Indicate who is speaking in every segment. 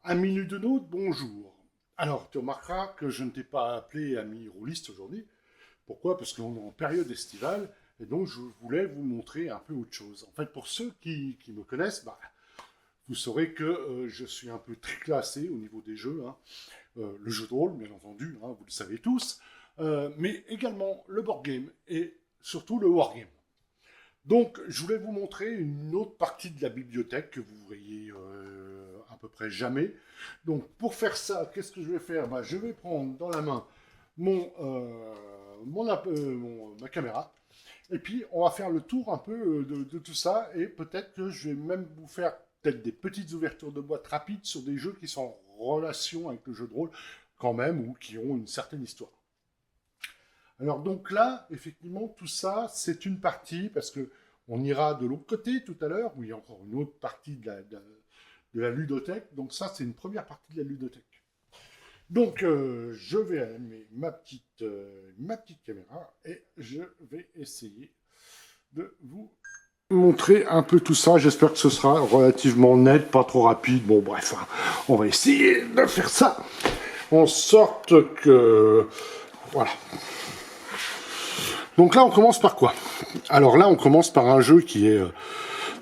Speaker 1: Ami Ludonaute, bonjour. Alors, tu remarqueras que je ne t'ai pas appelé ami rôliste aujourd'hui. Pourquoi? Parce qu'on est en période estivale et donc je voulais vous montrer un peu autre chose. En fait, pour ceux qui me connaissent, vous saurez que je suis un peu très classé au niveau des jeux, hein. Le jeu de rôle, bien entendu, hein, vous le savez tous, mais également le board game et surtout le wargame. Donc, je voulais vous montrer une autre partie de la bibliothèque que vous voyez à peu près jamais. Donc, pour faire ça, qu'est-ce que je vais faire? Je vais prendre dans la main mon, ma caméra, et puis on va faire le tour un peu de tout ça, et peut-être que je vais même vous faire peut-être des petites ouvertures de boîte rapides sur des jeux qui sont en relation avec le jeu de rôle quand même, ou qui ont une certaine histoire. Alors donc là, effectivement, tout ça, c'est une partie, parce que on ira de l'autre côté tout à l'heure, où il y a encore une autre partie de la ludothèque. Donc ça, c'est une première partie de la ludothèque. Donc je vais allumer ma petite caméra et je vais essayer de vous montrer un peu tout ça. J'espère que ce sera relativement net, pas trop rapide. Bon, bref, hein, on va essayer de faire ça en sorte que... Voilà. Donc là, on commence par quoi? Alors là, on commence par un jeu qui est...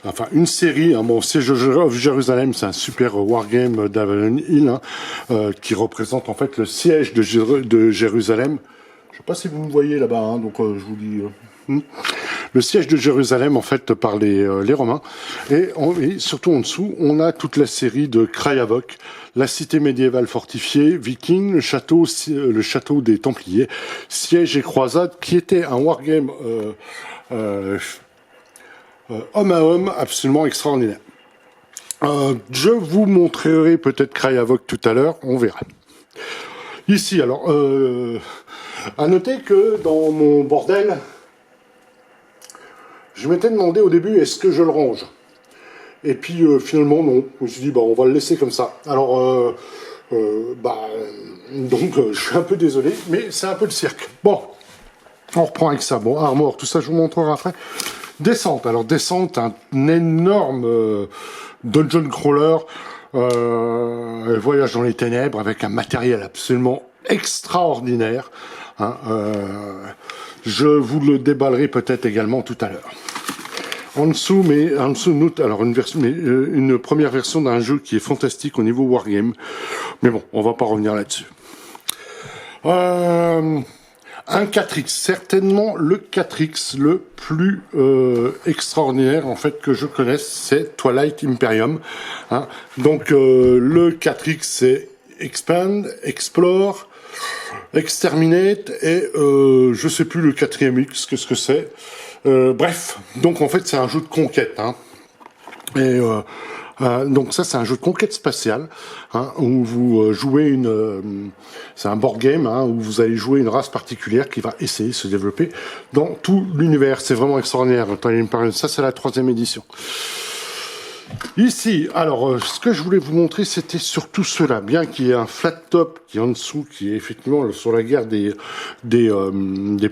Speaker 1: enfin, une série, hein, bon, Siege of Jérusalem, c'est un super wargame d'Avalon Hill, hein, qui représente en fait le siège de Jérusalem. Je sais pas si vous me voyez là-bas, hein, donc je vous dis... le siège de Jérusalem, en fait, par les Romains. Et surtout en dessous, on a toute la série de Krayavok, la cité médiévale fortifiée, Viking, le château des Templiers, Siège et Croisade, qui était un wargame homme à homme absolument extraordinaire. Je vous montrerai peut-être Krayavok tout à l'heure, on verra. Ici, alors, à noter que dans mon bordel, je m'étais demandé au début, est-ce que je le range? Et puis finalement, non. Je me suis dit, on va le laisser comme ça. Alors, donc, je suis un peu désolé, mais c'est un peu le cirque. Bon, on reprend avec ça. Bon, armor, tout ça, je vous montrerai après. Descente. Alors, descente, un énorme dungeon crawler, voyage dans les ténèbres avec un matériel absolument extraordinaire. Hein, je vous le déballerai peut-être également tout à l'heure. En dessous, note, alors une première version d'un jeu qui est fantastique au niveau wargame. Mais bon, on va pas revenir là-dessus. Un 4X, certainement le 4X le plus extraordinaire en fait que je connaisse, c'est Twilight Imperium. Hein. Donc le 4X c'est Expand, Explore, Exterminate et je sais plus le 4e X, qu'est-ce que c'est. Bref, donc en fait c'est un jeu de conquête, hein. Et donc ça c'est un jeu de conquête spatiale, hein, où vous jouez c'est un board game, hein, où vous allez jouer une race particulière qui va essayer de se développer dans tout l'univers. C'est vraiment extraordinaire. Ça c'est la 3e édition. Ici, alors, ce que je voulais vous montrer, c'était surtout cela. Bien qu'il y ait un flat top qui est en dessous, qui est effectivement sur la guerre des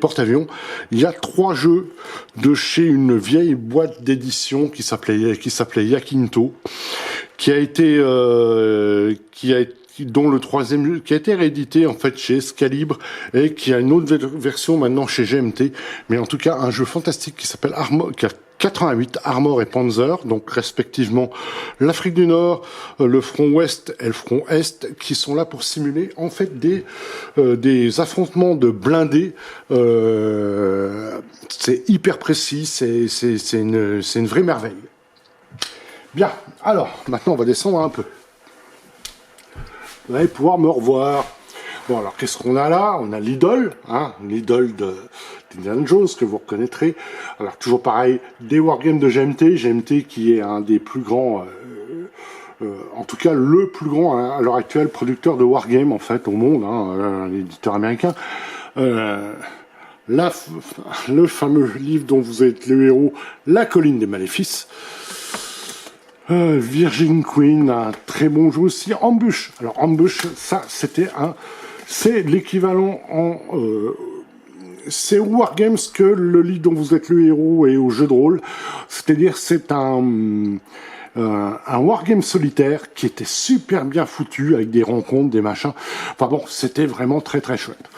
Speaker 1: porte-avions, il y a 3 jeux de chez une vieille boîte d'édition qui s'appelait Yakinto, qui a été dont le 3e qui a été réédité en fait chez Excalibur et qui a une autre version maintenant chez GMT, mais en tout cas un jeu fantastique qui s'appelle 88 Armor et Panzer, donc respectivement l'Afrique du Nord, le front ouest et le front est, qui sont là pour simuler en fait des affrontements de blindés. C'est hyper précis, c'est une vraie merveille. Bien, alors maintenant on va descendre un peu. Vous allez pouvoir me revoir. Bon, alors qu'est-ce qu'on a là? On a l'idole, hein, l'idole d'Indiana Jones, que vous reconnaîtrez. Alors toujours pareil, des wargames de GMT qui est un des plus grands, en tout cas le plus grand à l'heure actuelle producteur de wargames en fait au monde, hein, un éditeur américain. Le fameux livre dont vous êtes le héros, La colline des maléfices. Virgin Queen, un très bon jeu aussi. Ambush. Alors Ambush, ça c'est l'équivalent en c'est au Wargames que le livre dont vous êtes le héros et au jeu de rôle. C'est-à-dire c'est un un wargame solitaire qui était super bien foutu avec des rencontres, des machins. Enfin bon, c'était vraiment très très chouette.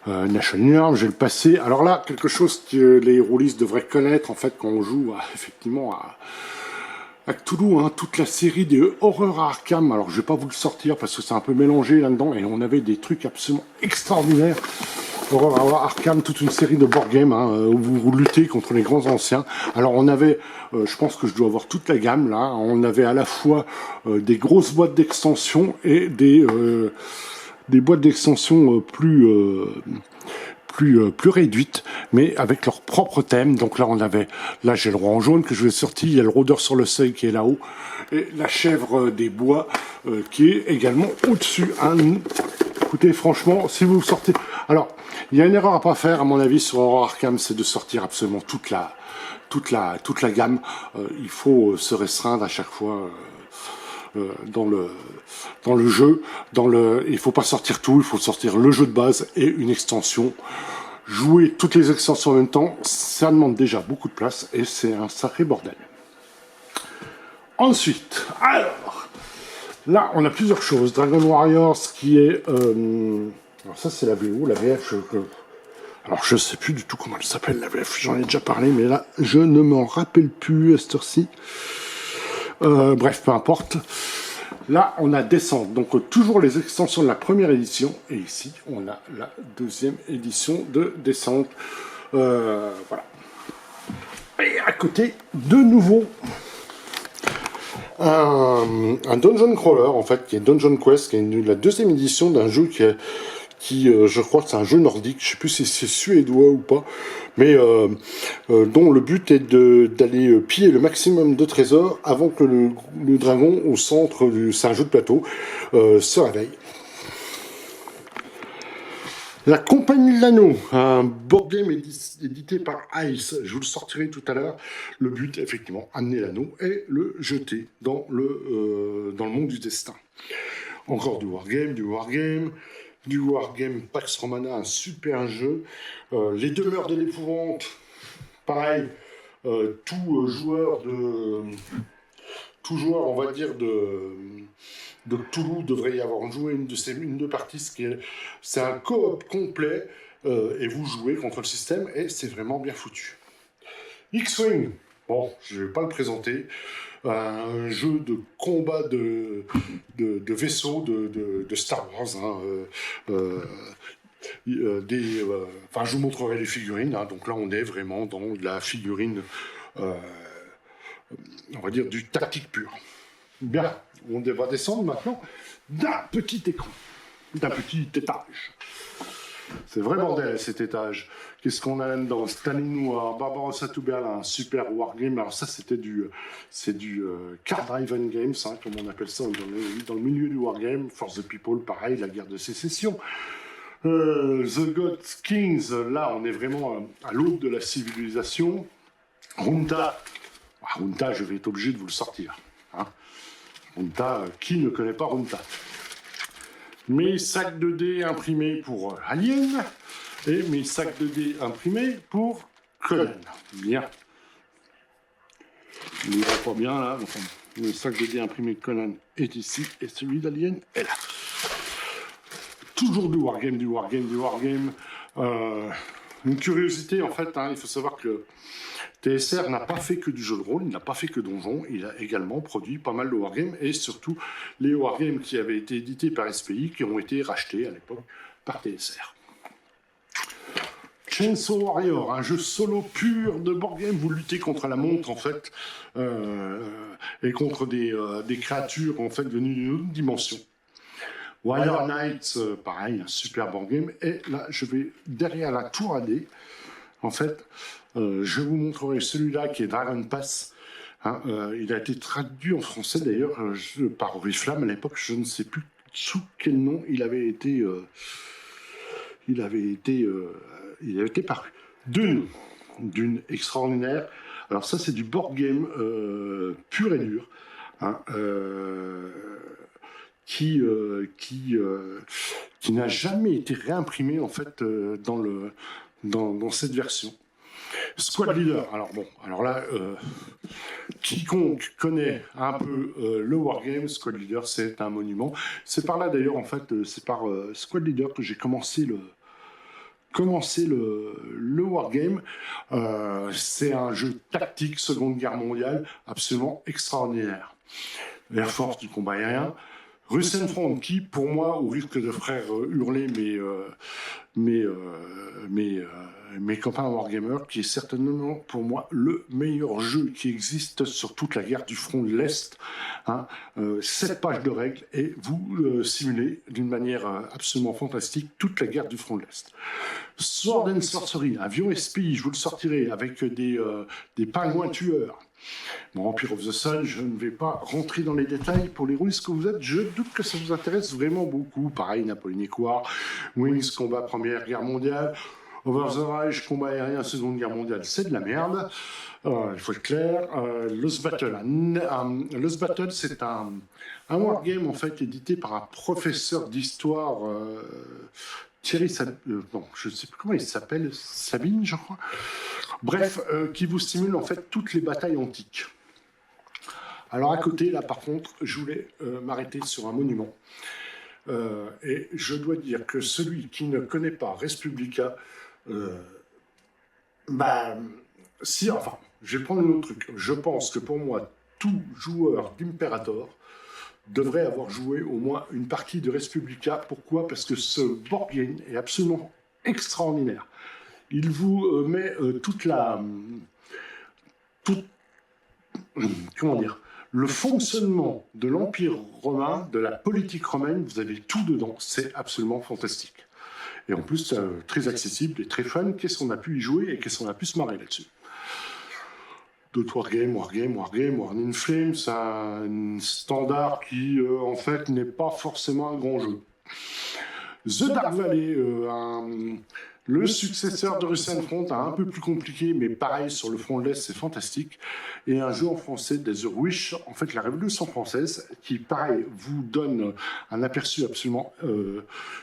Speaker 1: National Arms, j'ai le passé. Alors là, quelque chose que les rôlistes devraient connaître en fait quand on joue effectivement à Cthulhu, hein, toute la série des horreurs à Arkham. Alors je vais pas vous le sortir parce que c'est un peu mélangé là-dedans et on avait des trucs absolument extraordinaires. Horreur à Arkham, toute une série de board games hein, où vous luttez contre les grands anciens. Alors on avait, je pense que je dois avoir toute la gamme là. On avait à la fois des grosses boîtes d'extension et des boîtes d'extension plus réduites, mais avec leur propre thème. Donc là, là j'ai le roi en jaune que je vais sortir, il y a le rôdeur sur le seuil qui est là-haut, et la chèvre des bois qui est également au-dessus. Hein. Écoutez, franchement, si vous sortez... Alors, il y a une erreur à pas faire, à mon avis, sur Horror Arkham, c'est de sortir absolument toute la gamme. Il faut se restreindre à chaque fois... dans le jeu, il faut pas sortir tout, il faut sortir le jeu de base et une extension. Jouer toutes les extensions en même temps, ça demande déjà beaucoup de place et c'est un sacré bordel. Ensuite, alors, là on a plusieurs choses. Dragon Warriors qui est... alors ça c'est la VO, la VF... alors je sais plus du tout comment elle s'appelle la VF, j'en ai déjà parlé, mais là je ne m'en rappelle plus à cette heure-ci. Bref, peu importe. Là, on a Descente, donc toujours les extensions de la première édition. Et ici, on a la deuxième édition de Descente. Voilà. Et à côté, de nouveau, un Dungeon Crawler, en fait, qui est Dungeon Quest, qui est la deuxième édition d'un jeu qui je crois que c'est un jeu nordique, je sais plus si c'est suédois ou pas, mais dont le but est d'aller piller le maximum de trésors avant que le dragon au centre c'est un jeu de plateau, se réveille. La Compagnie de l'Anneau, un board game édité par Ice, je vous le sortirai tout à l'heure. Le but, effectivement, amener l'anneau et le jeter dans le monde du destin. Encore du wargame, Pax Romana, un super jeu. Les demeures de l'épouvante, pareil, tout joueur, on va dire, de Cthulhu devrait y avoir joué une de parties. C'est un coop complet et vous jouez contre le système et c'est vraiment bien foutu. X-Wing, bon, je ne vais pas le présenter. Un jeu de combat de vaisseaux de Star Wars. Hein, enfin, je vous montrerai les figurines. Hein, donc là, on est vraiment dans la figurine, on va dire, du tactique pur. Bien, on va descendre maintenant d'un petit écran, d'un petit étage. C'est vrai bordel cet étage. Qu'est-ce qu'on a là-dedans? Stanley Noir, Barbarossa to Berlin, super wargame. Alors ça c'est du card driven games, hein, comme on appelle ça dans le milieu du wargame. For the People, pareil, la guerre de sécession. The God Kings, là on est vraiment à l'aube de la civilisation. Runta, je vais être obligé de vous le sortir. Hein. Runta, qui ne connaît pas Runta? Mes sacs de dés imprimés pour Alien et mes sacs de dés imprimés pour Conan. Bien. Il ne va pas bien là. Enfin, le sac de dés imprimé de Conan est ici et celui d'Alien est là. Toujours du wargame. Une curiosité en fait, hein, il faut savoir que TSR n'a pas fait que du jeu de rôle, il n'a pas fait que Donjon, il a également produit pas mal de wargames, et surtout les wargames qui avaient été édités par SPI, qui ont été rachetés à l'époque par TSR. Chainsaw Warrior, un jeu solo pur de board game, vous luttez contre la montre en fait, et contre des créatures en fait venues d'une autre dimension. Warrior Knights, pareil, un super board game, et là je vais derrière la tour à dés, en fait, je vous montrerai celui-là qui est Dragon Pass. Hein, il a été traduit en français d'ailleurs par Oriflamme à l'époque. Je ne sais plus sous quel nom il avait été paru. Dune extraordinaire. Alors ça c'est du board game pur et dur. Hein, qui n'a jamais été réimprimé en fait dans cette version. Squad Leader. Alors bon, alors là, quiconque connaît un peu le Wargame, Squad Leader, c'est un monument. C'est par là d'ailleurs, en fait, c'est par Squad Leader que j'ai commencé le Wargame. C'est un jeu tactique Seconde Guerre mondiale absolument extraordinaire. L'Air Force du combat aérien. Russian Front, qui pour moi, au risque de faire hurler mes copains Wargamers, qui est certainement pour moi le meilleur jeu qui existe sur toute la guerre du front de l'Est. 7 pages de règles et vous simulez d'une manière absolument fantastique toute la guerre du front de l'Est. Sword and Sorcery, avion espie, je vous le sortirai avec des pingouins tueurs. Bon, Empire of the Sun, je ne vais pas rentrer dans les détails pour les Russes que vous êtes. Je doute que ça vous intéresse vraiment beaucoup. Pareil, Napoléonic War, Wings, combat Première Guerre mondiale, Over the Reich, combat aérien Seconde Guerre mondiale, c'est de la merde. Il faut être clair. Lost Battle. Lost Battle, c'est un wargame en fait édité par un professeur d'histoire. Thierry, bon, je ne sais plus comment il s'appelle, Sabine, je crois. Bref, qui vous stimule en fait toutes les batailles antiques. Alors à côté, là par contre, je voulais m'arrêter sur un monument. Et je dois dire que celui qui ne connaît pas Respublica, si, enfin, je vais prendre un autre truc. Je pense que pour moi, tout joueur d'Imperator devrait avoir joué au moins une partie de Respublica. Pourquoi? Parce que ce board game est absolument extraordinaire. Il vous met comment dire, le fonctionnement de l'Empire romain, de la politique romaine, vous avez tout dedans, c'est absolument fantastique. Et en plus, très accessible et très fun, qu'est-ce qu'on a pu y jouer et qu'est-ce qu'on a pu se marrer là-dessus. D'autres Warning Flame, c'est un standard qui, en fait, n'est pas forcément un grand jeu. The Dark Valley, le successeur de Russian Front, un peu plus compliqué, mais pareil, sur le front de l'Est, c'est fantastique. Et un jeu en français, The Wish, en fait, la Révolution française, qui, pareil, vous donne un aperçu absolument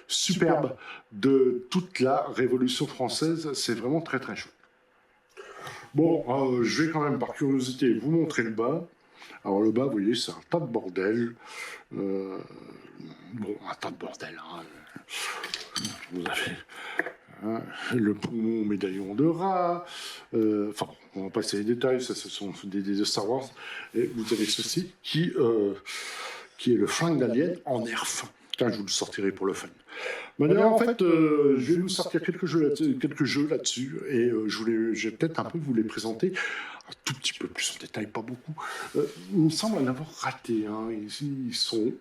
Speaker 1: superbe de toute la Révolution française. C'est vraiment très, très chouette. Bon, je vais quand même, par curiosité, vous montrer le bas. Alors, le bas, vous voyez, c'est un tas de bordel. Bon, un tas de bordel, hein. Vous avez le poumon médaillon de rat, enfin, on va passer les détails, ça ce sont des Star Wars, et vous avez ceci qui est le flingue d'Alien en nerf. Tiens, je vous le sortirai pour le fun. D'ailleurs, en fait, je vais vous sortir quelques jeux là-dessus, et je vais peut-être un peu vous les présenter un tout petit peu plus en détail, pas beaucoup. Il me semble en avoir raté, hein. Ils sont...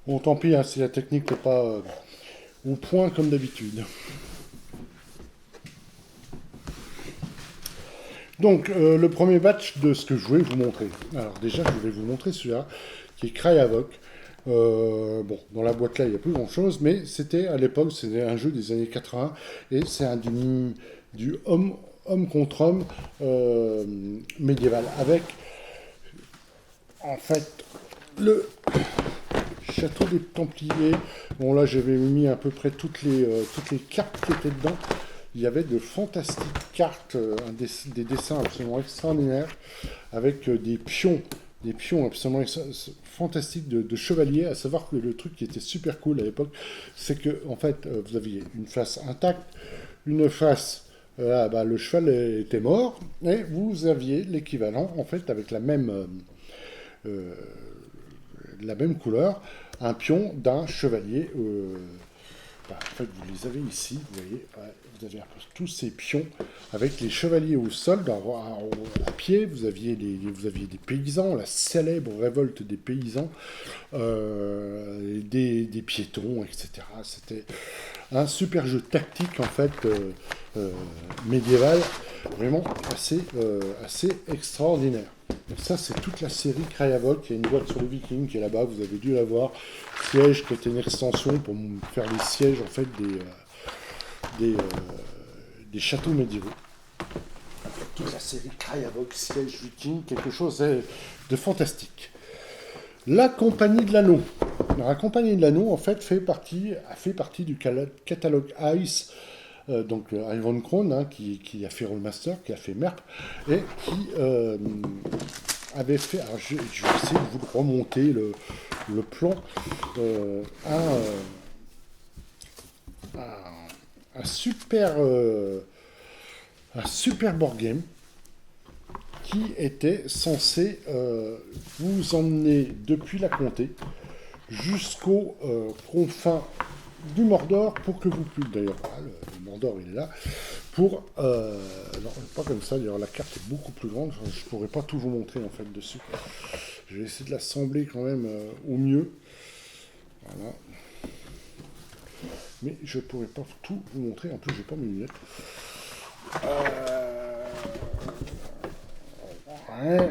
Speaker 1: Bon, tant pis, hein, si la technique n'est pas au point comme d'habitude. Donc, le premier batch de ce que je voulais vous montrer. Alors déjà, je vais vous montrer celui-là, qui est Cry Havoc. Bon, dans la boîte là, il n'y a plus grand-chose, mais c'était à l'époque, c'était un jeu des années 80, et c'est un du homme contre homme médiéval, avec, en fait, le Château des Templiers. Bon, là, j'avais mis à peu près toutes les cartes qui étaient dedans. Il y avait de fantastiques cartes, des dessins absolument extraordinaires, avec des pions absolument fantastiques de chevaliers. À savoir que le truc qui était super cool à l'époque, c'est que, en fait, vous aviez une face intacte, une face, le cheval était mort, et vous aviez l'équivalent, en fait, avec la même couleur, un pion d'un chevalier. En fait, vous les avez ici, vous voyez, vous avez tous ces pions avec les chevaliers au sol, à pied, vous aviez des paysans, la célèbre révolte des paysans, des piétons, etc. C'était un super jeu tactique, en fait, médiéval, vraiment assez extraordinaire. Donc ça, c'est toute la série Cry Havoc. Il y a une boîte sur les Vikings qui est là-bas, vous avez dû la voir. Siège, qui était une extension pour faire les sièges, en fait, des châteaux médiévaux. Toute la série Cry Havoc, siège Viking, quelque chose de fantastique. La Compagnie de l'Anneau. La Compagnie de l'Anneau, en fait, a fait partie du catalogue Ice donc Iron Crown, hein, qui a fait Rollmaster, qui a fait Merp, et qui avait fait, alors je vais essayer de vous remonter le plan, un super board game qui était censé vous emmener depuis la comté jusqu'aux confins du Mordor pour que vous puissiez, d'ailleurs, voilà, le Mordor il est là, pour, non, pas comme ça, d'ailleurs la carte est beaucoup plus grande, je ne pourrais pas tout vous montrer en fait dessus. Je vais essayer de l'assembler quand même au mieux. Voilà. Mais je ne pourrais pas tout vous montrer, en plus j'ai pas mes lunettes. Ouais,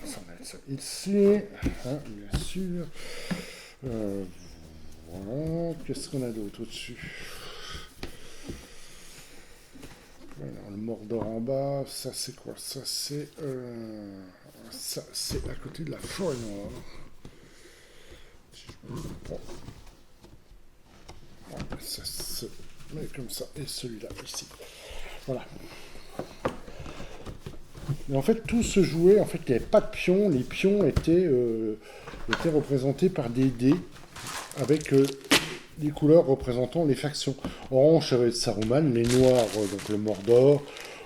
Speaker 1: ça va être ça ici, hein, bien sûr. Voilà, qu'est-ce qu'on a d'autre au-dessus? Alors, le Mordor en bas, ça c'est quoi? Ça c'est à côté de la forêt noire. Si je me prends. Voilà, ça se met comme ça, et celui-là ici. Voilà. Et en fait, tout se jouait, en fait, il n'y avait pas de pions, les pions étaient représentés par des dés avec les couleurs représentant les factions. Orange, ça va être Saruman, les noirs, donc le Mordor,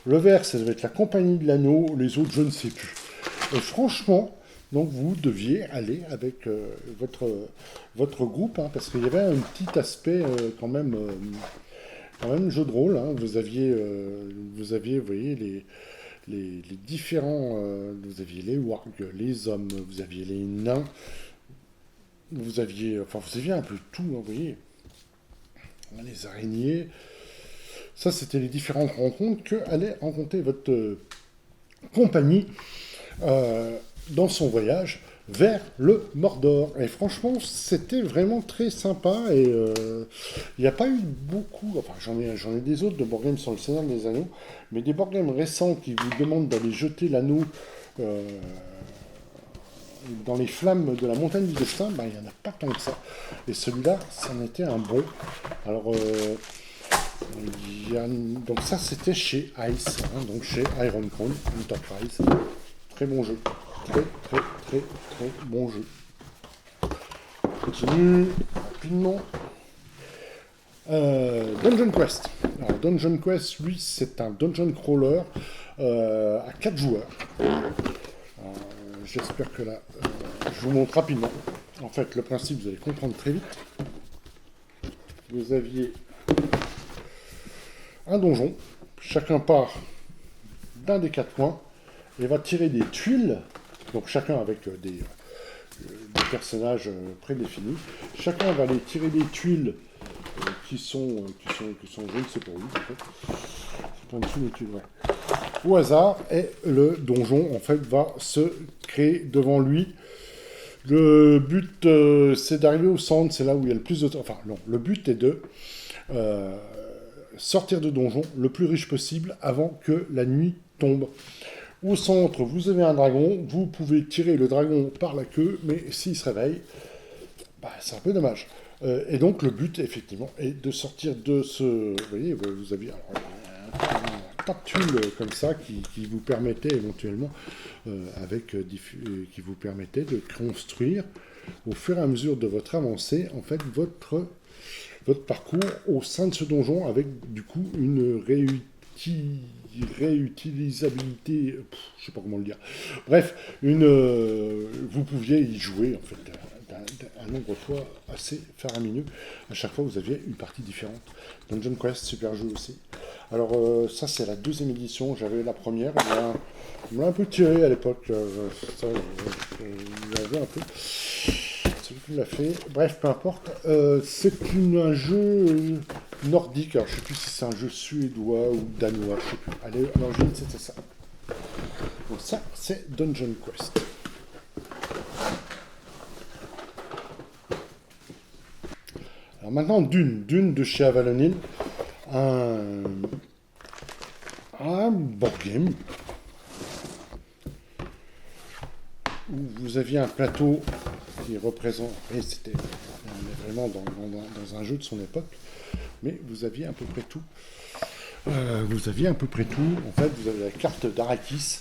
Speaker 1: le vert, ça devait être la Compagnie de l'Anneau, les autres, je ne sais plus. Et franchement, donc vous deviez aller avec votre groupe, hein, parce qu'il y avait un petit aspect quand même jeu de rôle. Hein. Vous aviez, vous voyez, les différents, vous aviez les wargs, les hommes, vous aviez les nains, vous aviez un peu tout, hein, vous voyez, les araignées. Ça, c'était les différentes rencontres que allait rencontrer votre compagnie dans son voyage vers le Mordor. Et franchement, c'était vraiment très sympa. Et il n'y a pas eu beaucoup, enfin j'en ai des autres de board games sur le Seigneur des Anneaux, mais des board games récents qui vous demandent d'aller jeter l'anneau dans les flammes de la montagne du destin, ben, il n'y en a pas tant que ça. Et celui-là, c'en était un bon. Alors, donc ça, c'était chez Ice, hein, donc chez Iron Crown Enterprise. Très bon jeu. Très bon jeu. Je continue rapidement. Dungeon Quest. Alors, Dungeon Quest, lui, c'est un dungeon crawler à 4 joueurs. J'espère que là, je vous montre rapidement. En fait, le principe, vous allez comprendre très vite. Vous aviez un donjon. Chacun part d'un des 4 coins et va tirer des tuiles. Donc chacun avec des personnages prédéfinis. Chacun va aller tirer des tuiles qui sont, je ne sais pas où, en fait. C'est en dessous des tuiles, ouais. Au hasard, et le donjon, en fait, va se créer devant lui. Le but, c'est d'arriver au centre, c'est là où il y a le plus de... Enfin, non, le but est de sortir de donjon le plus riche possible avant que la nuit tombe. Au centre, vous avez un dragon, vous pouvez tirer le dragon par la queue, mais s'il se réveille, bah, c'est un peu dommage. Et donc, le but, effectivement, est de sortir de ce... Vous voyez, vous avez... Alors, tas de tuiles comme ça qui vous permettaient éventuellement qui vous permettaient de construire au fur et à mesure de votre avancée en fait votre parcours au sein de ce donjon avec du coup une réutilisabilité, je sais pas comment le dire. Bref, vous pouviez y jouer en fait un nombre de fois assez faramineux. À chaque fois, vous aviez une partie différente. Dungeon Quest, super jeu aussi. Alors ça, c'est la 2e édition. J'avais la première. On m'a un peu tiré à l'époque. Ça, j'avais un peu. Celui qui l'a fait. Bref, peu importe. C'est un jeu nordique. Alors, je ne sais plus si c'est un jeu suédois ou danois. Je sais plus. Allez, à l'origine, c'était ça. Donc ça, c'est Dungeon Quest. Alors maintenant, Dune de chez Avalon Hill, un board game où vous aviez un plateau qui représente, et on est vraiment dans un jeu de son époque, mais vous aviez à peu près tout. Vous aviez à peu près tout. En fait, vous avez la carte d'Arrakis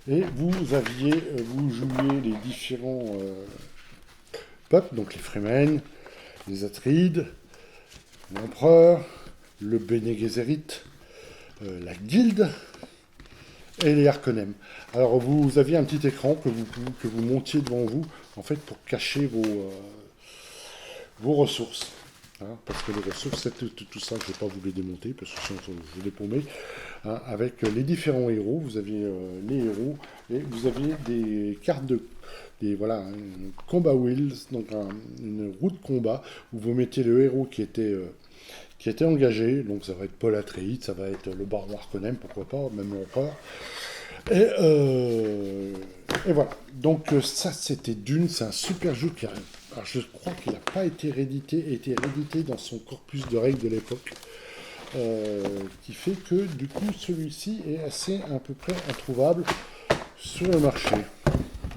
Speaker 1: et vous jouiez les différents peuples, donc les Fremen, les Atrides, l'Empereur, le Bene Gesserit, la Guilde et les Harkonnen. Alors vous aviez un petit écran que vous montiez devant vous, en fait, pour cacher vos ressources. Hein, parce que les ressources, c'est tout ça, je ne vais pas vous les démonter, parce que sinon je vais paumer. Hein, avec les différents héros, vous aviez les héros, et vous aviez des cartes voilà, un combat wheels, donc une roue de combat, où vous mettiez le héros qui était engagé, donc ça va être Paul Atreides, ça va être le Baron Harkonnen, pourquoi pas, même l'Empereur. Et voilà. Donc ça, c'était Dune, c'est un super jeu qui arrive. Alors je crois qu'il n'a pas été réédité dans son corpus de règles de l'époque. Qui fait que du coup celui-ci est assez à peu près introuvable sur le marché.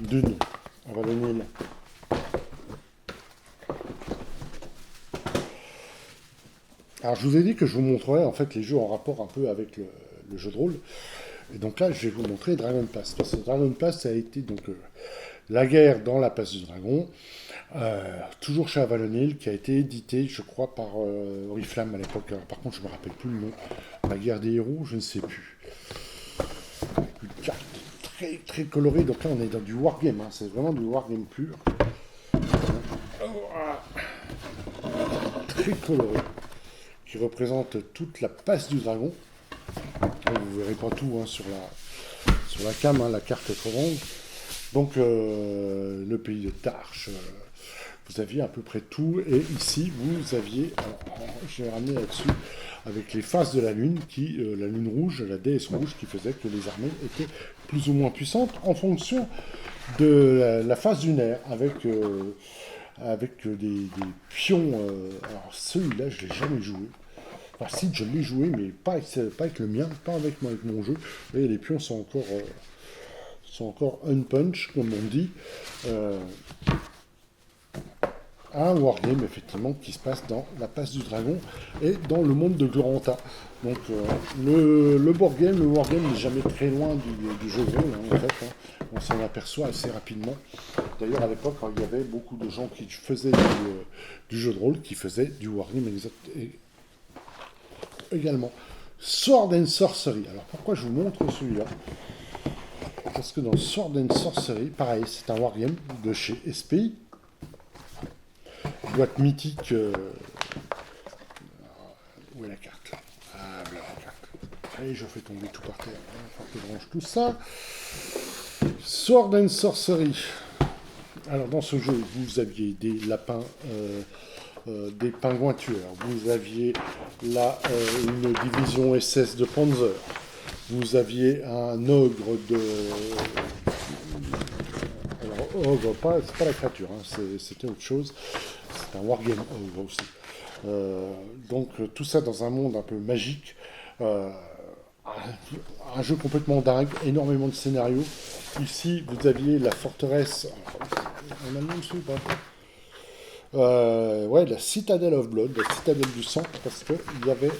Speaker 1: Dune, on va le Nil. Alors je vous ai dit que je vous montrerai en fait les jeux en rapport un peu avec le jeu de rôle. Et donc là, je vais vous montrer Dragon Pass. Parce que Dragon Pass, ça a été donc la guerre dans la Passe du Dragon, toujours chez Avalon Hill, qui a été édité, je crois, par Oriflamme à l'époque. Alors, par contre, je ne me rappelle plus le nom. La guerre des héros, je ne sais plus. Une carte très, très colorée. Donc là, on est dans du wargame. Hein. C'est vraiment du wargame pur. Très coloré. Qui représente toute la Passe du Dragon. Vous ne verrez pas tout hein, sur la cam, hein, la carte est trop ronde. Donc le pays de Tarche, vous aviez à peu près tout. Et ici, vous aviez, j'ai ramené là-dessus, avec les phases de la Lune, la Lune rouge, la déesse rouge, qui faisait que les armées étaient plus ou moins puissantes en fonction de la phase lunaire, avec des pions. Alors celui-là, je ne l'ai jamais joué. Enfin, si, je l'ai joué, mais pas avec le mien, pas avec mon jeu. Vous voyez, les pions sont encore unpunch, comme on dit. Un wargame, effectivement, qui se passe dans la Passe du Dragon et dans le monde de Gloranta. Donc, le wargame n'est jamais très loin du jeu de rôle, hein, en fait. Hein. On s'en aperçoit assez rapidement. D'ailleurs, à l'époque, il y avait beaucoup de gens qui faisaient du jeu de rôle, qui faisaient du wargame également. Sword and Sorcery. Alors pourquoi je vous montre celui-là? Parce que dans Sword and Sorcery, pareil, c'est un wargame de chez SPI. Boîte mythique. Où est la carte? Ah, voilà la carte. Allez, je fais tomber tout par terre. Il faut que je range tout ça. Sword and Sorcery. Alors dans ce jeu, vous aviez des lapins. Des pingouins tueurs. Vous aviez là une division SS de Panzer. Vous aviez un ogre de... Alors, ogre, c'est pas la créature, hein, c'était autre chose. C'est un wargame ogre aussi. Donc, tout ça dans un monde un peu magique. Un jeu complètement dingue, énormément de scénarios. Ici, vous aviez la forteresse... On a le nom dessus ou pas? Ouais, la Citadel of Blood, la Citadelle du sang, parce qu'il y avait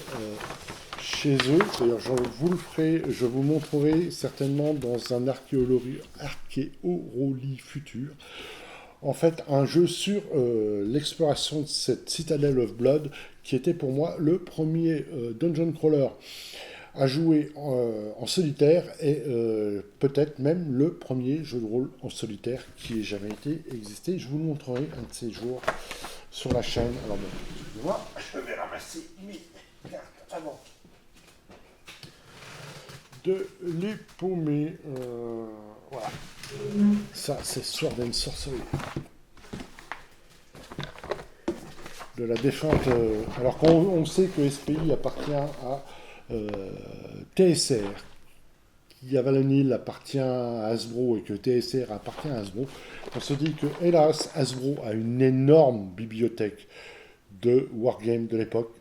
Speaker 1: chez eux, d'ailleurs je vous montrerai certainement dans un archéologie futur, en fait un jeu sur l'exploration de cette Citadel of Blood, qui était pour moi le premier dungeon crawler à jouer en solitaire et peut-être même le premier jeu de rôle en solitaire qui ait jamais été existé. Je vous le montrerai un de ces jours sur la chaîne. Alors bon, excusez-moi, je vais ramasser mes cartes avant de les paumer. Voilà. Ça, c'est Sword and Sorcery. De la défunte... alors qu'on sait que SPI appartient à TSR, qui Avalon Hill appartient à Hasbro et que TSR appartient à Hasbro, on se dit que, hélas, Hasbro a une énorme bibliothèque de wargames de l'époque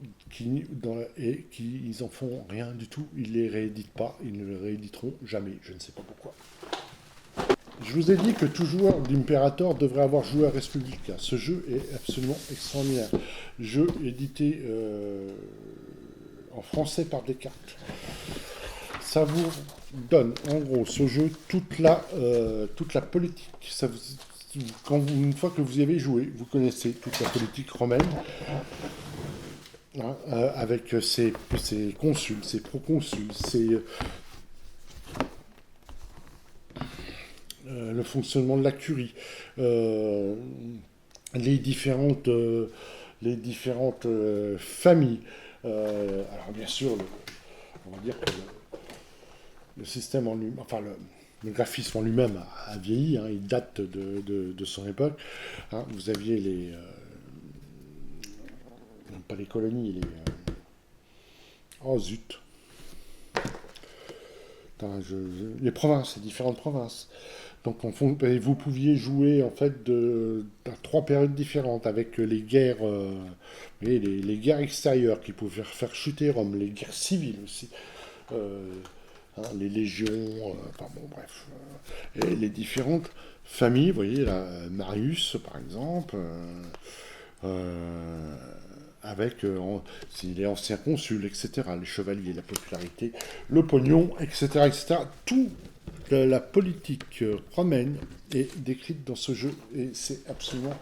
Speaker 1: et qui ils en font rien du tout, ils les rééditent pas, ils ne les rééditeront jamais, je ne sais pas pourquoi. Je vous ai dit que tout joueur d'Imperator devrait avoir joué à Res Publica. Ce jeu est absolument extraordinaire. Jeu édité en français par Descartes. Ça vous donne, en gros, ce jeu, toute la politique. Ça une fois que vous y avez joué, vous connaissez toute la politique romaine, hein, avec ses consuls, ses proconsuls, le fonctionnement de la curie, les différentes familles. Alors bien sûr, on va dire que le système en lui, enfin le graphisme en lui-même a vieilli, hein, il date de son époque. Hein, vous aviez pas les colonies, oh zut, les provinces, les différentes provinces. Donc vous pouviez jouer en fait à 3 périodes différentes avec les guerres, les guerres extérieures qui pouvaient faire chuter Rome, les guerres civiles aussi, hein, les légions, enfin bon bref, et les différentes familles. Vous voyez là, Marius par exemple, avec les anciens consuls, etc., les chevaliers, la popularité, le pognon, etc., etc. Tout la politique romaine est décrite dans ce jeu et c'est absolument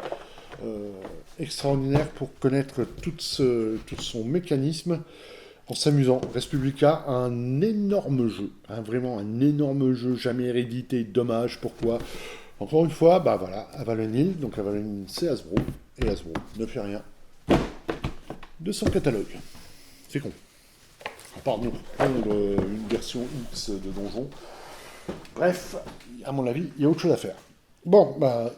Speaker 1: extraordinaire pour connaître tout son mécanisme en s'amusant. Respublica, un énorme jeu, hein, vraiment un énorme jeu, jamais hérédité, dommage, pourquoi? Encore une fois, bah voilà, Avalon Hill, donc Avalon Hill c'est Hasbro, et Hasbro ne fait rien de son catalogue. C'est con. À part nous prendre une version X de donjon. Bref, à mon avis, il y a autre chose à faire. Bon, bah,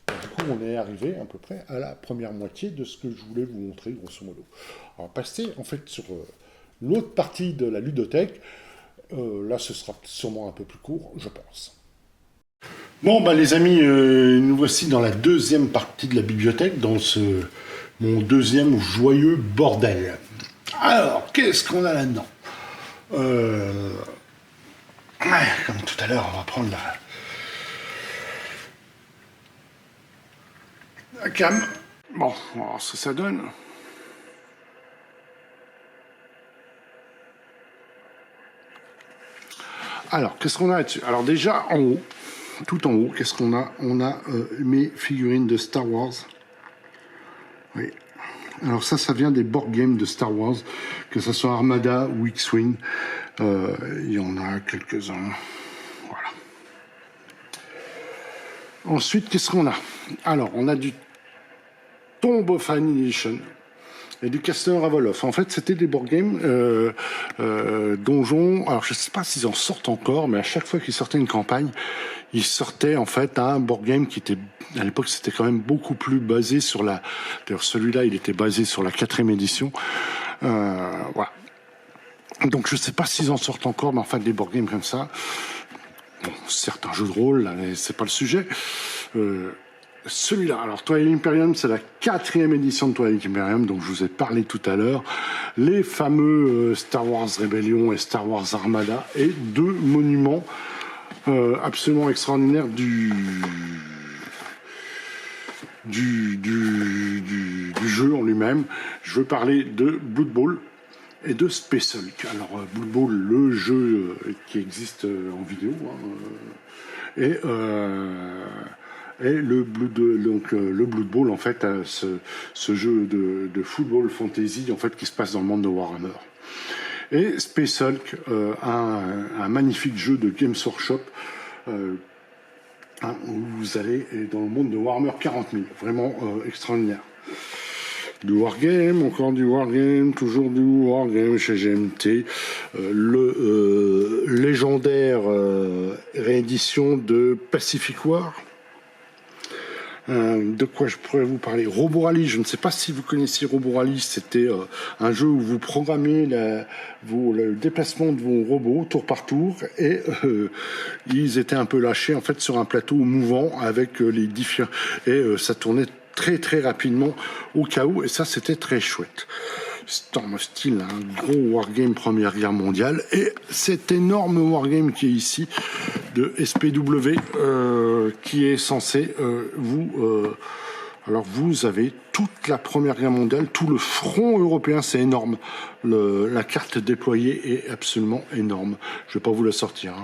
Speaker 1: du coup, on est arrivé à peu près à la première moitié de ce que je voulais vous montrer, grosso modo. On va passer, en fait, sur l'autre partie de la ludothèque. Là, ce sera sûrement un peu plus court, je pense. Bon, bah, les amis, nous voici dans la deuxième partie de la bibliothèque, dans mon deuxième joyeux bordel. Alors, qu'est-ce qu'on a là-dedans? Comme tout à l'heure, on va prendre la cam. Bon, on va voir ce que ça donne. Alors, qu'est-ce qu'on a là-dessus? Alors déjà, en haut, tout en haut, qu'est-ce qu'on a? On a mes figurines de Star Wars. Oui. Alors ça vient des board games de Star Wars, que ce soit Armada ou X-Wing. Il y en a quelques-uns. Voilà. Ensuite, qu'est-ce qu'on a? Alors, on a du Tomb of Annihilation et du Castle Ravoloff. En fait, c'était des board games donjons. Alors, je ne sais pas s'ils en sortent encore, mais à chaque fois qu'ils sortaient une campagne, ils sortaient en fait un board game qui était, à l'époque, c'était quand même beaucoup plus basé sur d'ailleurs, celui-là, il était basé sur la 4e édition. Voilà. Donc, je ne sais pas s'ils en sortent encore, mais enfin, des board games comme ça. Bon, certes, un jeu de rôle, là, c'est pas le sujet. Celui-là, alors Twilight Imperium, c'est la 4e édition de Twilight Imperium, donc je vous ai parlé tout à l'heure. Les fameux Star Wars Rebellion et Star Wars Armada, et 2 monuments absolument extraordinaires du jeu en lui-même. Je veux parler de Blood Bowl et de Space Hulk. Alors, Blood Bowl, le jeu qui existe en vidéo, hein, et le Blood Bowl, en fait, ce jeu de football fantasy, en fait, qui se passe dans le monde de Warhammer. Et Space Hulk, un magnifique jeu de Games Workshop, où vous allez dans le monde de Warhammer 40 000. Vraiment extraordinaire. Du wargame, encore du wargame, toujours du wargame chez GMT. Le légendaire réédition de Pacific War. De quoi je pourrais vous parler? Robo Rally, je ne sais pas si vous connaissiez Robo Rally, c'était un jeu où vous programmiez le déplacement de vos robots tour par tour, et ils étaient un peu lâchés en fait sur un plateau mouvant avec les différents, et ça tournait très très rapidement au cas où, et ça c'était très chouette. Storm of Steel, un gros wargame Première Guerre mondiale, et cet énorme wargame qui est ici de SPW, qui est censé vous Alors vous avez toute la Première Guerre mondiale, tout le front européen, c'est énorme. La carte déployée est absolument énorme. Je vais pas vous la sortir.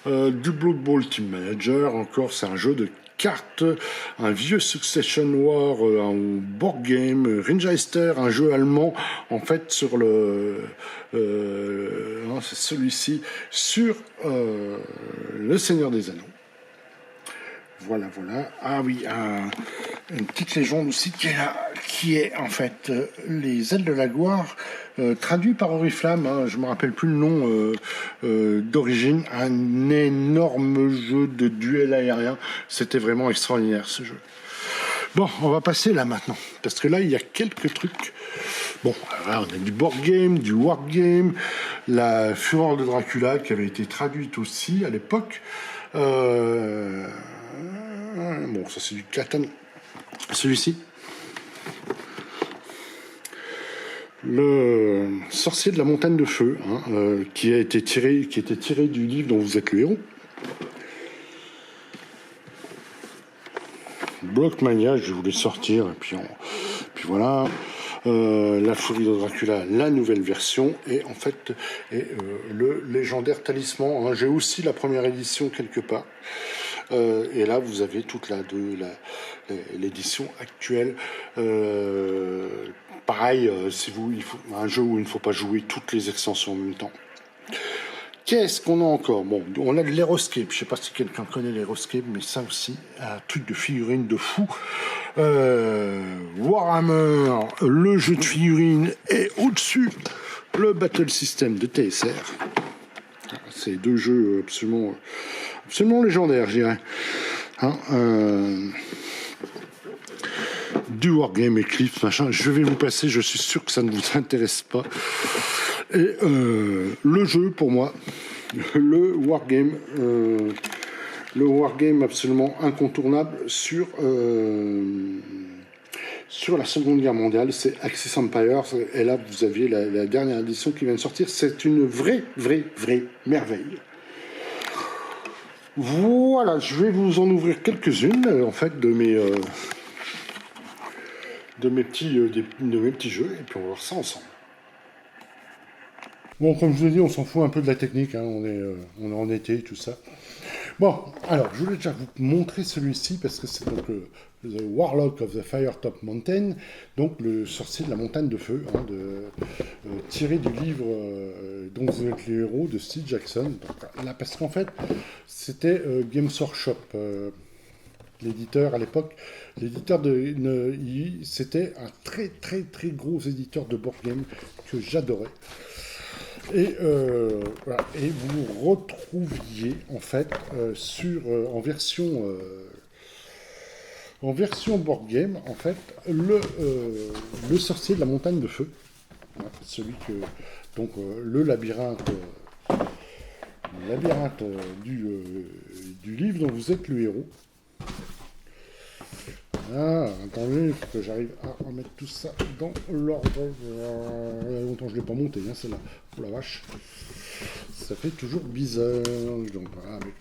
Speaker 1: Du Blood Bowl Team Manager, encore c'est un jeu de cartes, un vieux Succession War, un board game, Ringeister, un jeu allemand, en fait sur c'est celui-ci, sur le Seigneur des Anneaux. Voilà. Ah oui, une petite légende aussi qui est en fait les ailes de la gloire, traduit par Oriflamme, je me rappelle plus le nom d'origine, un énorme jeu de duel aérien. C'était vraiment extraordinaire ce jeu. Bon, on va passer là maintenant, parce que là il y a quelques trucs. Bon, alors, on a du board game, du war game, la Fureur de Dracula qui avait été traduite aussi à l'époque. Bon, ça c'est du Catan. Celui-ci. Le sorcier de la montagne de feu, qui était tiré du livre dont vous êtes le héros. Blockmania, je voulais sortir, et puis voilà. La Furie de Dracula, la nouvelle version, et en fait, le légendaire talisman. J'ai aussi la première édition quelque part. Et là, vous avez toute l'édition actuelle. Pareil, il faut un jeu où il ne faut pas jouer toutes les extensions en même temps. Qu'est-ce qu'on a encore? Bon, on a de l'Aeroscape. Je ne sais pas si quelqu'un connaît l'Aeroscape, mais ça aussi, un truc de figurines de fou. Warhammer, le jeu de figurines, et au-dessus, le Battle System de TSR. C'est deux jeux absolument légendaires, je dirais. Du Wargame Eclipse, machin. Je vais vous passer, je suis sûr que ça ne vous intéresse pas. Et le jeu, pour moi, le Wargame absolument incontournable sur la Seconde Guerre mondiale, c'est Axis Empire. Et là, vous aviez la dernière édition qui vient de sortir. C'est une vraie merveille. Voilà, je vais vous en ouvrir quelques-unes, en fait, de mes petits jeux, et puis on va voir ça ensemble. Bon, comme je vous l'ai dit, on s'en fout un peu de la technique, on est en été, tout ça. Bon, alors, je voulais déjà vous montrer celui-ci, parce que c'est donc The Warlock of the Firetop Mountain, donc le sorcier de la montagne de feu, tiré du livre dont vous êtes les héros de Steve Jackson. Donc, là, parce qu'en fait, c'était Games Workshop, l'éditeur à l'époque. L'éditeur c'était un très gros éditeur de board game que j'adorais. Et voilà. Et vous retrouviez en fait en version board game, en fait, le sorcier de la montagne de feu, celui que le labyrinthe du livre dont vous êtes le héros. Attendez, il faut que j'arrive à remettre tout ça dans l'ordre. Il y a longtemps que je ne l'ai pas monté, celle-là. Oh la vache. Ça fait toujours bizarre. Donc voilà, avec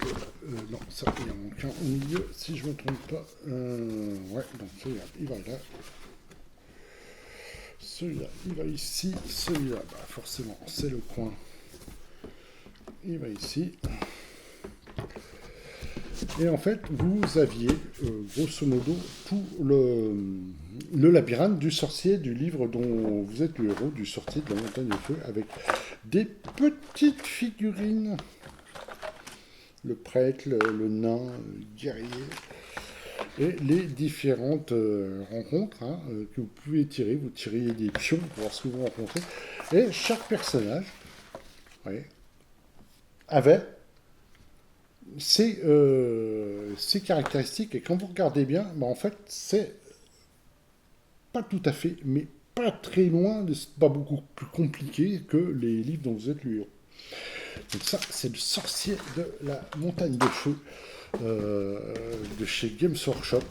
Speaker 1: non, ça, il y en manque un au milieu, si je ne me trompe pas. Ouais, donc celui-là, il va là. Celui-là, il va ici. Celui-là, forcément, c'est le coin. Il va ici. Et en fait, vous aviez, grosso modo, tout le labyrinthe du sorcier du livre dont vous êtes le héros, du sorcier de la montagne de feu, avec des petites figurines. Le prêtre, le nain, le guerrier, et les différentes rencontres que vous pouvez tirer. Vous tiriez des pions pour voir ce que vous rencontrez. Et chaque personnage avait ses caractéristiques, et quand vous regardez bien, en fait, c'est pas tout à fait, mais pas très loin, pas beaucoup plus compliqué que les livres dont vous êtes le héros. Donc ça, c'est le sorcier de la montagne de feu de chez Games Workshop,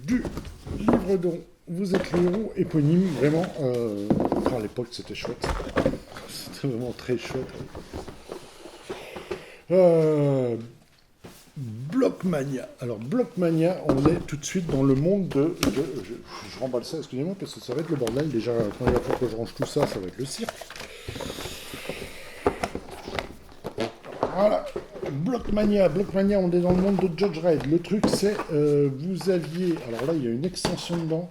Speaker 1: du livre dont vous êtes le héros éponyme. Vraiment, à l'époque, c'était chouette. C'était vraiment très chouette. Blockmania. Alors, Blockmania, on est tout de suite dans le monde je remballe ça, excusez-moi, parce que ça va être le bordel. Déjà, quand il faut que je range tout ça, ça va être le cirque. Voilà. Blockmania, on est dans le monde de Judge Red. Le truc, c'est, vous aviez... Alors là, il y a une extension dedans.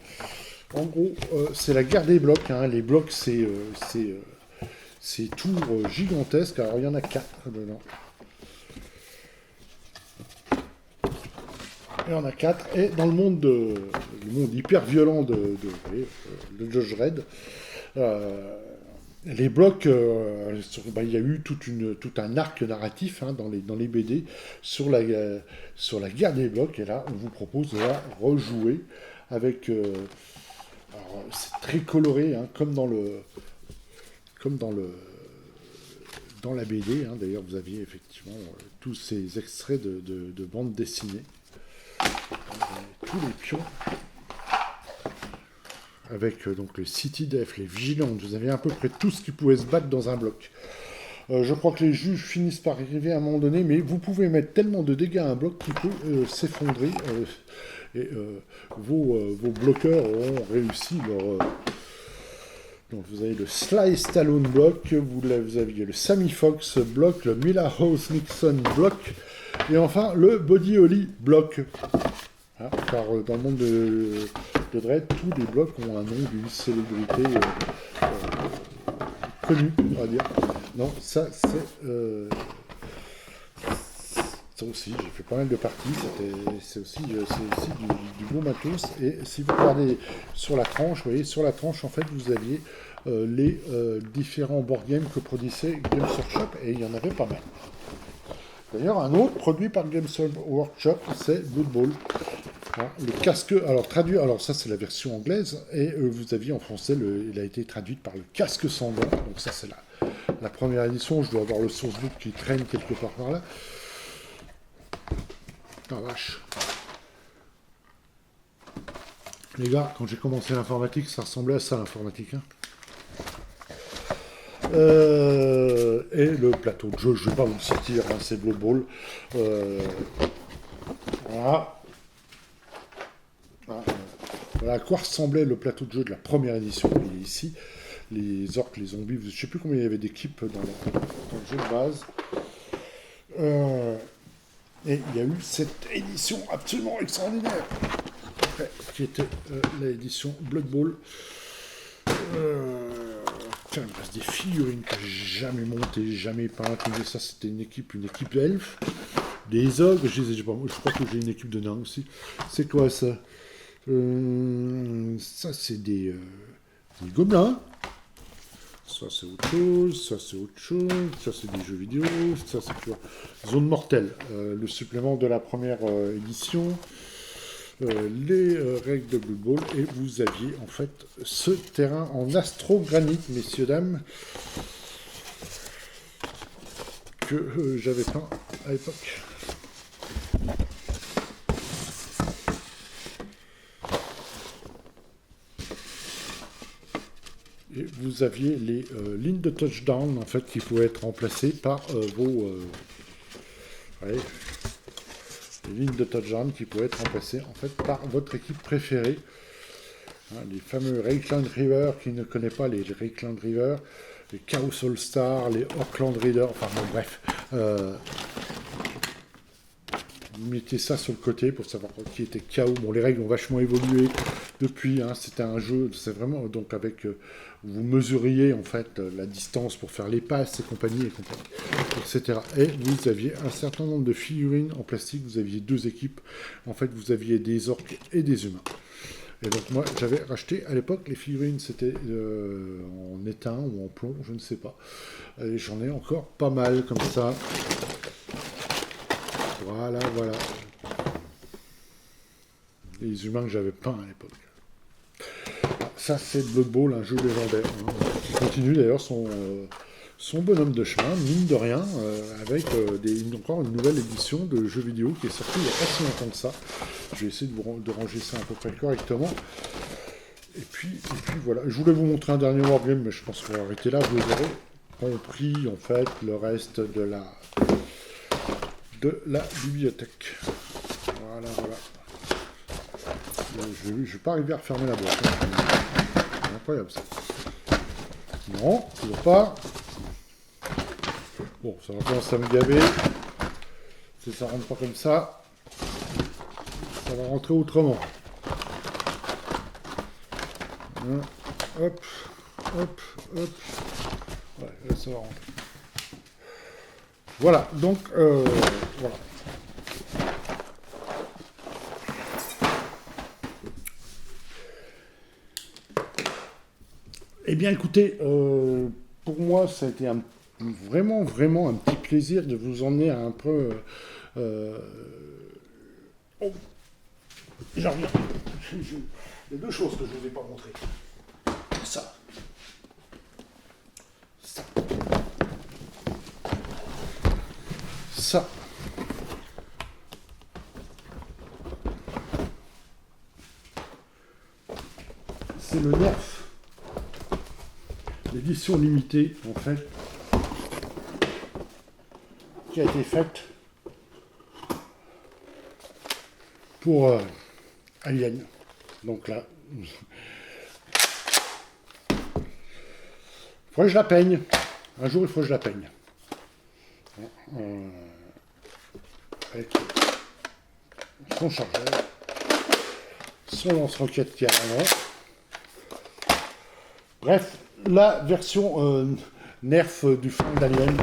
Speaker 1: En gros, c'est la guerre des blocs. Hein. Les blocs, c'est tours gigantesques. Alors, il y en a 4 dedans. Il y en a 4. Et dans le monde hyper violent de Judge Red, les blocs, il y a eu tout un arc narratif hein, dans les BD sur la guerre des blocs. Et là, on vous propose de la rejouer avec... alors, c'est très coloré, hein, comme dans la BD. Hein. D'ailleurs, vous aviez effectivement tous ces extraits de bande dessinée. Tous les pions. Avec donc les City Def, les Vigilantes, vous avez à peu près tout ce qui pouvait se battre dans un bloc. Je crois que les juges finissent par arriver à un moment donné, mais vous pouvez mettre tellement de dégâts à un bloc qu'il peut s'effondrer. Et vos bloqueurs auront réussi leur... Donc vous avez le Sly Stallone block, vous aviez le Sammy Fox block, le Milhouse Nixon block, et enfin le Buddy Holly block. Hein, car dans le monde de Dredd, tous les blocs ont un nom d'une célébrité connue, on va dire. Non, ça c'est... ça aussi, j'ai fait pas mal de parties, c'est aussi du beau matos. Et si vous regardez sur la tranche, vous voyez, sur la tranche, en fait, vous aviez les différents board games que produisait Games Workshop, et il y en avait pas mal. D'ailleurs, un autre produit par Games Workshop, c'est Blood Bowl. Hein, le casque, alors traduit, alors ça c'est la version anglaise, et vous aviez en français, il a été traduit par le casque sanglant, donc ça c'est la première édition, je dois avoir le sourcebook qui traîne quelque part par là. Ah vache. Les gars, quand j'ai commencé l'informatique, ça ressemblait à ça l'informatique. Hein. Et le plateau de jeu, je ne vais pas vous le sortir, hein, c'est Blood Bowl. Voilà. Voilà à quoi ressemblait le plateau de jeu de la première édition. Il est ici. Les orques, les zombies, je ne sais plus combien il y avait d'équipes dans le jeu de base. Et il y a eu cette édition absolument extraordinaire, qui était l'édition Blood Bowl. Il me reste des figurines que j'ai jamais montées, jamais peintes. Ça, c'était une équipe elfe. Des ogres, je crois que j'ai une équipe de nains aussi. C'est quoi ça? Ça, c'est des gobelins. Ça, c'est autre chose. Ça, c'est autre chose. Ça, c'est des jeux vidéo. Ça, c'est quoi? Zone mortelle. Le supplément de la première édition. Les règles de Blood Bowl. Et vous aviez, en fait, ce terrain en astrogranite, messieurs, dames, que j'avais peint à l'époque. Et vous aviez les lignes de touchdown, en fait, qui pouvaient être remplacées par les lignes de touchdown qui pouvaient être remplacées, en fait, par votre équipe préférée. Hein, les fameux Rakeland River, qui ne connaît pas les Rakeland River, les Chaos All-Star, les Auckland Raiders, enfin bon, bref. Vous mettez ça sur le côté pour savoir qui était Chaos. Bon, les règles ont vachement évolué depuis. Hein, c'était un jeu, c'est vraiment donc avec vous mesuriez en fait la distance pour faire les passes et compagnie, etc. Et vous aviez un certain nombre de figurines en plastique. Vous aviez deux équipes. En fait, vous aviez des orques et des humains. Et donc moi, j'avais racheté à l'époque les figurines, c'était en étain ou en plomb, je ne sais pas. Et j'en ai encore pas mal comme ça. Voilà. Les humains que j'avais peints à l'époque. Ça, c'est Blood Bowl, un jeu légendaire. Hein, qui continue d'ailleurs son bonhomme de chemin, mine de rien, avec encore une nouvelle édition de jeux vidéo qui est sortie il n'y a pas si longtemps que ça. Je vais essayer de ranger ça à peu près correctement. Et puis voilà. Je voulais vous montrer un dernier wargame, mais je pense qu'on va arrêter là. Vous aurez compris en fait le reste de la bibliothèque. Voilà, voilà. Je vais pas arriver à refermer la boîte. Hein. C'est incroyable ça. Non, toujours pas. Bon, ça va commencer à me gaver. Si ça rentre pas comme ça va rentrer autrement. Hein. Hop, hop, hop. Ouais, là, ça va rentrer. Voilà, donc, voilà. Eh bien, écoutez, pour moi, ça a été vraiment, vraiment un petit plaisir de vous emmener un peu... Oh, j'en reviens. Il y a deux choses que je ne vous ai pas montrées. Ça. Ça. Ça. C'est le Nerf. L'édition limitée, en fait, qui a été faite pour Alien. Donc là, il faudrait que je la peigne. Un jour, il faut que je la peigne. Avec son chargeur, son lance-roquette qui est à l'avant. Bref, la version Nerf du fond d'Alien.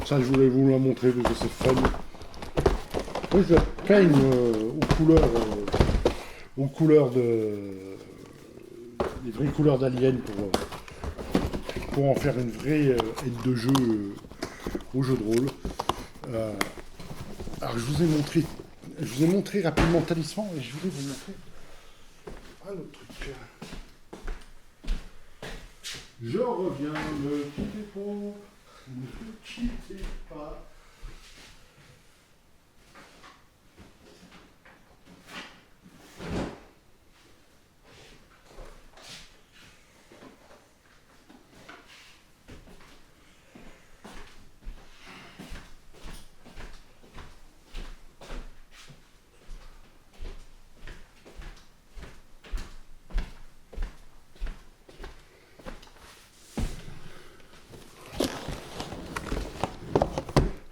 Speaker 1: Ça, je voulais vous la montrer parce que c'est fun. Oui, je la peigne aux couleurs des vraies couleurs d'Alien pour en faire une vraie aide de jeu au jeu de rôle. Alors, je vous ai montré rapidement Talisman et je voulais vous montrer un autre truc. Je reviens, ne quittez pas, ne quittez pas.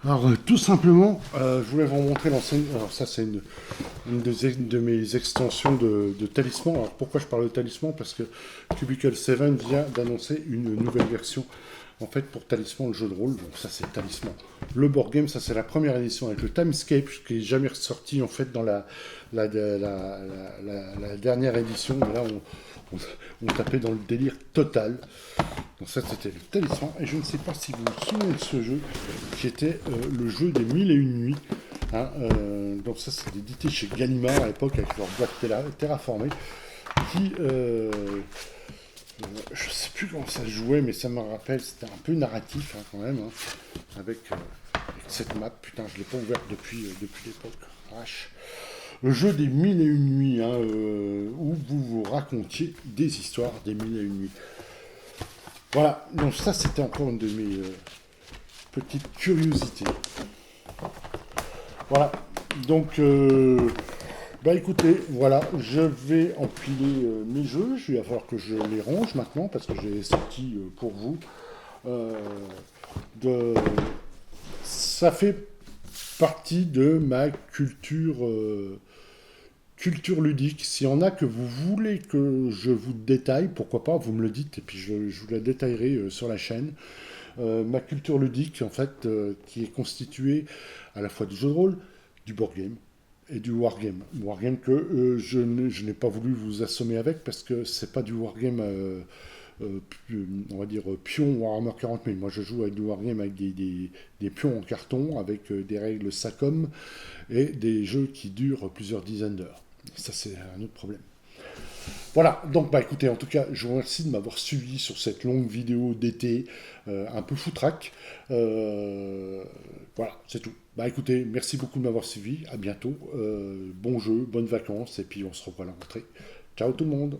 Speaker 1: Alors, tout simplement, je voulais vous montrer l'ancienne. Alors, ça, c'est une de mes extensions de Talisman. Alors, pourquoi je parle de Talisman? Parce que Cubicle 7 vient d'annoncer une nouvelle version, en fait, pour Talisman, le jeu de rôle. Donc, ça, c'est Talisman. Le board game, ça, c'est la première édition avec le Timescape, qui n'est jamais ressorti, en fait, dans la dernière édition. Mais là, on tapait dans le délire total. Donc ça, c'était le Talisman. Et je ne sais pas si vous vous souvenez de ce jeu, qui était le jeu des 1001 nuits. Hein, donc ça, c'est édité chez Gallimard à l'époque, avec leur boîte terraformée, qui... je ne sais plus comment ça se jouait, mais ça me rappelle, c'était un peu narratif, hein, quand même, hein, avec cette map. Putain, je ne l'ai pas ouverte depuis l'époque. Vache. Le jeu des 1001 nuits, hein, où vous vous racontiez des histoires des 1001 nuits. Voilà, donc ça c'était encore une de mes petites curiosités. Voilà, donc bah écoutez, voilà, je vais empiler mes jeux. Il va falloir que je les range maintenant parce que j'ai sorti pour vous. Ça fait partie de ma culture ludique. S'il y en a que vous voulez que je vous détaille, pourquoi pas, vous me le dites, et puis je vous la détaillerai sur la chaîne. Ma culture ludique, en fait, qui est constituée à la fois du jeu de rôle, du board game et du wargame. Wargame que je n'ai pas voulu vous assommer avec, parce que c'est pas du wargame, on va dire, pion Warhammer 40 000. Moi, je joue avec du wargame avec des pions en carton, avec des règles SACOM, et des jeux qui durent plusieurs dizaines d'heures. Ça, c'est un autre problème. Voilà, donc bah écoutez, en tout cas, je vous remercie de m'avoir suivi sur cette longue vidéo d'été, un peu foutraque. Voilà, c'est tout. Bah écoutez, merci beaucoup de m'avoir suivi, à bientôt, bon jeu, bonnes vacances, et puis on se revoit à la rentrée. Ciao tout le monde!